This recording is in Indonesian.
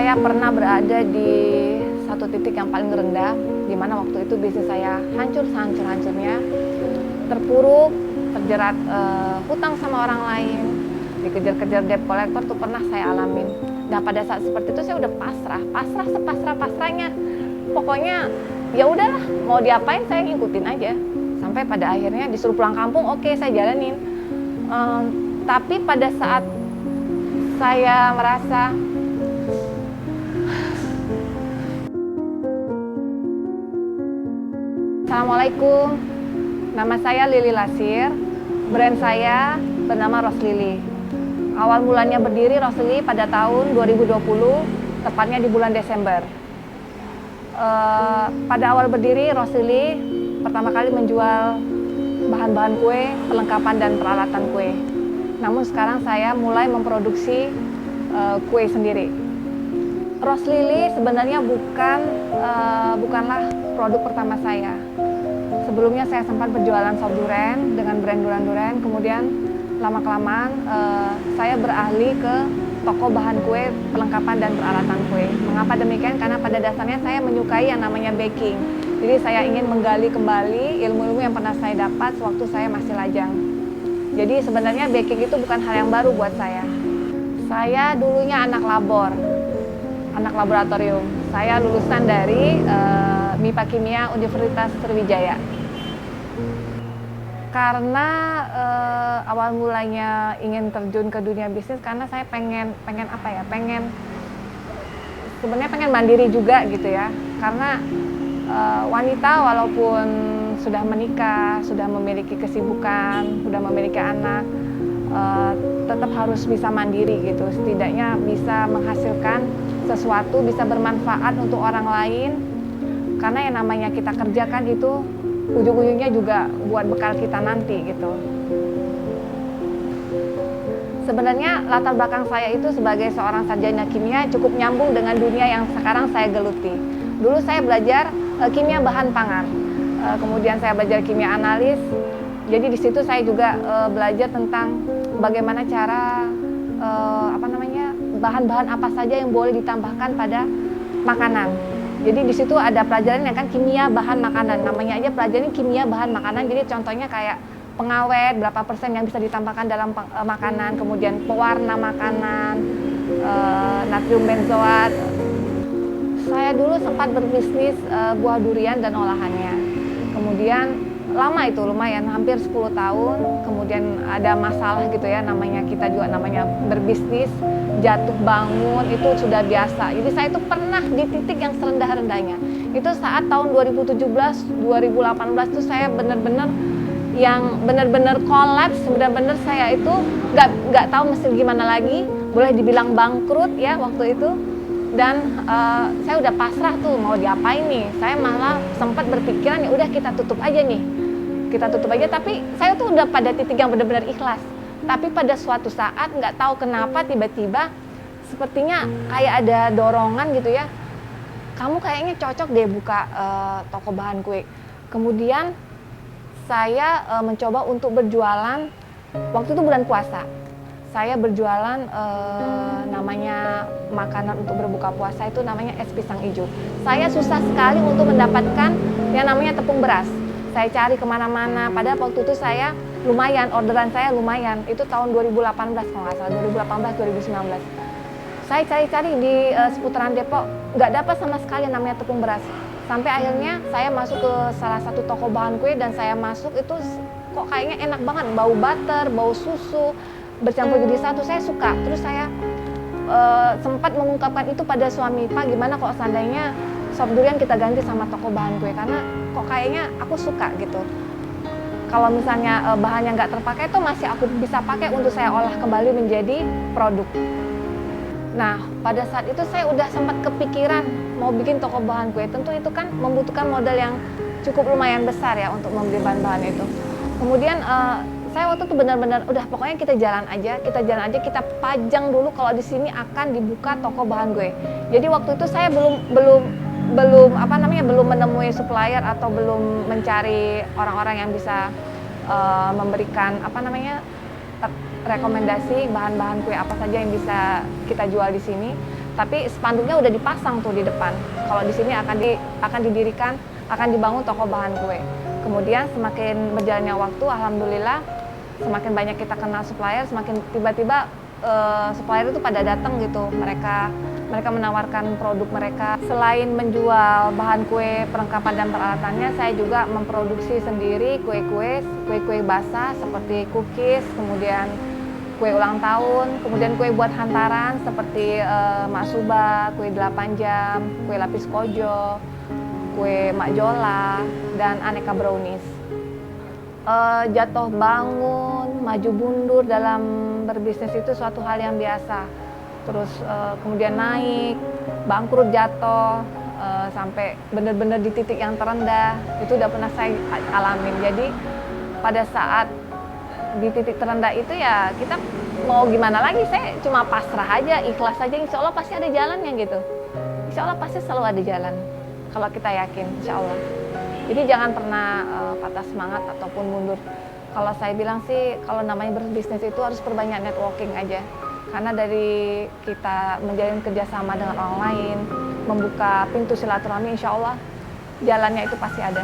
Saya pernah berada di satu titik yang paling rendah, di mana waktu itu bisnis saya hancur sehancur-hancurnya, terpuruk, terjerat hutang sama orang lain, dikejar-kejar debt collector tuh pernah saya alamin. Nah pada saat seperti itu saya udah pasrah sepasrah-pasrahnya. Pokoknya ya udahlah, mau diapain saya ngikutin aja. Sampai pada akhirnya disuruh pulang kampung, oke saya jalanin. Tapi pada saat saya merasa Assalamualaikum, nama saya Lili Lasir, brand saya bernama Rose Lily. Awal mulanya berdiri Rose Lily pada tahun 2020, tepatnya di bulan Desember. Pada awal berdiri Rose Lily pertama kali menjual bahan-bahan kue, perlengkapan dan peralatan kue. Namun sekarang saya mulai memproduksi kue sendiri. Rose Lily sebenarnya bukanlah produk pertama saya. Sebelumnya saya sempat berjualan sop durian dengan brand durian, kemudian lama-kelamaan saya beralih ke toko bahan kue, perlengkapan dan peralatan kue. Mengapa demikian? Karena pada dasarnya saya menyukai yang namanya baking. Jadi saya ingin menggali kembali ilmu-ilmu yang pernah saya dapat sewaktu saya masih lajang. Jadi sebenarnya baking itu bukan hal yang baru buat saya. Saya dulunya anak laboratorium. Saya lulusan dari MIPA Kimia Universitas Sriwijaya. Karena awal mulanya ingin terjun ke dunia bisnis karena saya pengen sebenarnya pengen mandiri juga gitu ya. Karena wanita walaupun sudah menikah, sudah memiliki kesibukan, sudah memiliki anak, tetap harus bisa mandiri gitu. Setidaknya bisa menghasilkan sesuatu, bisa bermanfaat untuk orang lain. Karena yang namanya kita kerjakan itu ujung-ujungnya juga buat bekal kita nanti gitu. Sebenarnya latar belakang saya itu sebagai seorang sarjana kimia cukup nyambung dengan dunia yang sekarang saya geluti. Dulu saya belajar kimia bahan pangan, kemudian saya belajar kimia analis. Jadi di situ saya juga belajar tentang bagaimana cara bahan-bahan apa saja yang boleh ditambahkan pada makanan. Jadi di situ ada pelajaran yang kan kimia bahan makanan, namanya aja pelajaran kimia bahan makanan. Jadi contohnya kayak pengawet, berapa persen yang bisa ditambahkan dalam makanan, kemudian pewarna makanan, natrium benzoat. Saya dulu sempat berbisnis buah durian dan olahannya. Kemudian lama itu, lumayan hampir 10 tahun. Kemudian ada masalah gitu ya, namanya kita juga namanya berbisnis, jatuh bangun itu sudah biasa. Jadi saya itu pernah di titik yang serendah-rendahnya. Itu saat tahun 2017, 2018 itu saya benar-benar kolaps, benar-benar saya itu nggak tahu mesti gimana lagi, boleh dibilang bangkrut ya waktu itu. Dan saya udah pasrah tuh mau diapain nih. Saya malah sempat berpikiran ya udah kita tutup aja nih. Kita tutup aja, tapi saya tuh udah pada titik yang benar-benar ikhlas. Tapi pada suatu saat nggak tahu kenapa tiba-tiba sepertinya kayak ada dorongan gitu ya. Kamu kayaknya cocok deh buka toko bahan kue. Kemudian saya mencoba untuk berjualan, waktu itu bulan puasa. Saya berjualan namanya makanan untuk berbuka puasa itu namanya es pisang hijau. Saya susah sekali untuk mendapatkan yang namanya tepung beras. Saya cari kemana-mana, padahal waktu itu saya lumayan, orderan saya lumayan. Itu tahun 2018 kalau nggak salah, 2018-2019. Saya cari-cari di seputaran Depok, nggak dapat sama sekali yang namanya tepung beras. Sampai akhirnya saya masuk ke salah satu toko bahan kue dan saya masuk itu kok kayaknya enak banget, bau butter, bau susu, bercampur jadi satu, saya suka. Terus saya sempat mengungkapkan itu pada suami, Pak gimana kalau seandainya sop durian kita ganti sama toko bahan kue, karena kok kayaknya aku suka gitu. Kalau misalnya bahannya nggak terpakai itu masih aku bisa pakai untuk saya olah kembali menjadi produk. Nah pada saat itu saya udah sempat kepikiran mau bikin toko bahan kue. Tentu itu kan membutuhkan modal yang cukup lumayan besar ya untuk membeli bahan-bahan itu. Kemudian saya waktu itu benar-benar udah pokoknya kita jalan aja, kita pajang dulu kalau di sini akan dibuka toko bahan kue. Jadi waktu itu saya belum menemui supplier atau belum mencari orang-orang yang bisa memberikan rekomendasi bahan-bahan kue apa saja yang bisa kita jual di sini. tapi spanduknya udah dipasang tuh di depan. Kalau di sini akan didirikan, akan dibangun toko bahan kue. Kemudian semakin berjalannya waktu, alhamdulillah semakin banyak kita kenal supplier, semakin tiba-tiba supplier itu pada datang gitu. Mereka menawarkan produk mereka. Selain menjual bahan kue, perlengkapan dan peralatannya, saya juga memproduksi sendiri kue-kue basah seperti cookies, kemudian kue ulang tahun, kemudian kue buat hantaran seperti maksuba, kue 8 jam, kue lapis kojo, kue makjola, dan aneka brownies. Jatuh bangun, maju mundur dalam berbisnis itu suatu hal yang biasa. Terus kemudian naik, bangkrut, jatuh, sampai benar-benar di titik yang terendah, itu udah pernah saya alamin. Jadi pada saat di titik terendah itu ya kita mau gimana lagi, saya cuma pasrah aja, ikhlas aja, insya Allah pasti ada jalannya gitu. Insya Allah pasti selalu ada jalan, kalau kita yakin, insya Allah. Jadi jangan pernah patah semangat ataupun mundur. Kalau saya bilang sih, kalau namanya berbisnis itu harus perbanyak networking aja. Karena dari kita menjalin kerjasama dengan orang lain, membuka pintu silaturahmi, insya Allah jalannya itu pasti ada.